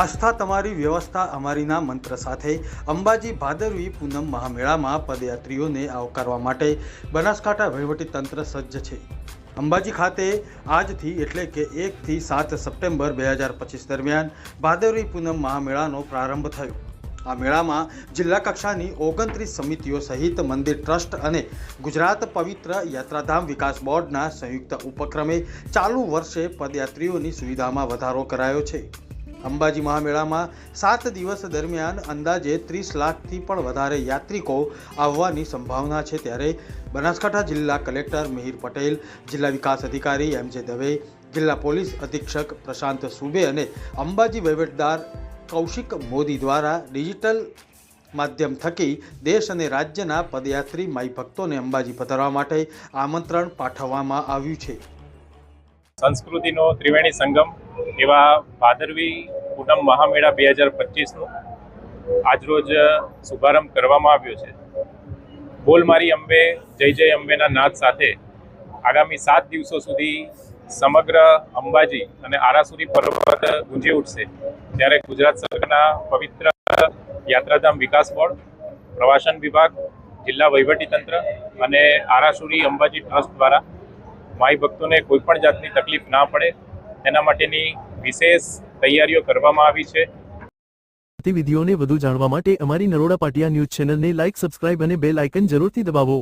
આસ્થા તમારી વ્યવસ્થા અમારીના મંત્ર સાથે અંબાજી ભાદરવી પૂનમ મહામેળામાં પદયાત્રીઓને આવકારવા માટે બનાસકાંઠા વહીવટીતંત્ર સજ્જ છે। અંબાજી ખાતે આજથી એટલે કે 1 થી 7 સપ્ટેમ્બર 2025 દરમિયાન ભાદરવી પૂનમ મહામેળાનો પ્રારંભ થયો। આ મેળામાં જિલ્લા કક્ષાની 29 સમિતિઓ સહિત મંદિર ટ્રસ્ટ અને ગુજરાત પવિત્ર યાત્રાધામ વિકાસ બોર્ડના સંયુક્ત ઉપક્રમે ચાલુ વર્ષે પદયાત્રીઓની સુવિધામાં વધારો કરાયો છે। અંબાજી મહામેળામાં 7 દિવસ દરમિયાન અંદાજે 30 લાખથી પણ વધારે યાત્રિકો આવવાની સંભાવના છે। ત્યારે બનાસકાંઠા જિલ્લા કલેક્ટર મિહિર પટેલ, જિલ્લા વિકાસ અધિકારી MJ દવે, જિલ્લા પોલીસ અધિક્ષક પ્રશાંત સુબે અને અંબાજી વહીવટદાર કૌશિક મોદી દ્વારા ડિજિટલ માધ્યમ થકી દેશ અને રાજ્યના પદયાત્રી માઈ ભક્તોને અંબાજી પધારવા માટે આમંત્રણ પાઠવવામાં આવ્યું છે। સંસ્કૃતિનો ત્રિવેણી સંગમ એવા ભાદરવી પૂનમ મહામેળા 2025નો આજરોજ શુભારંભ કરવામાં આવ્યો છે। બોલ મારી અંબે જય જય અંબેના નાદ સાથે આગામી 7 દિવસો સુધી સમગ્ર અંબાજી અને આરાસુરી પર્વત ગુંજી ઉઠશે। ત્યારે ગુજરાત સરકારના પવિત્ર યાત્રાધામ વિકાસ બોર્ડ, પ્રવાસન વિભાગ, જિલ્લા વહીવટીતંત્ર અને આરાસુરી અંબાજી ટ્રસ્ટ દ્વારા માઈ ભક્તોને કોઈ પણ જાતની તકલીફ ના પડે તેના માટેની વિશેષ તૈયારીઓ કરવામાં આવી છે। ગતિવિધિઓને વધુ જાણવા માટે અમારી નરોડા પાટિયા ન્યૂઝ ચેનલને લાઇક, સબસ્ક્રાઇબ અને બેલ આઇકન જરૂરથી દબાવો।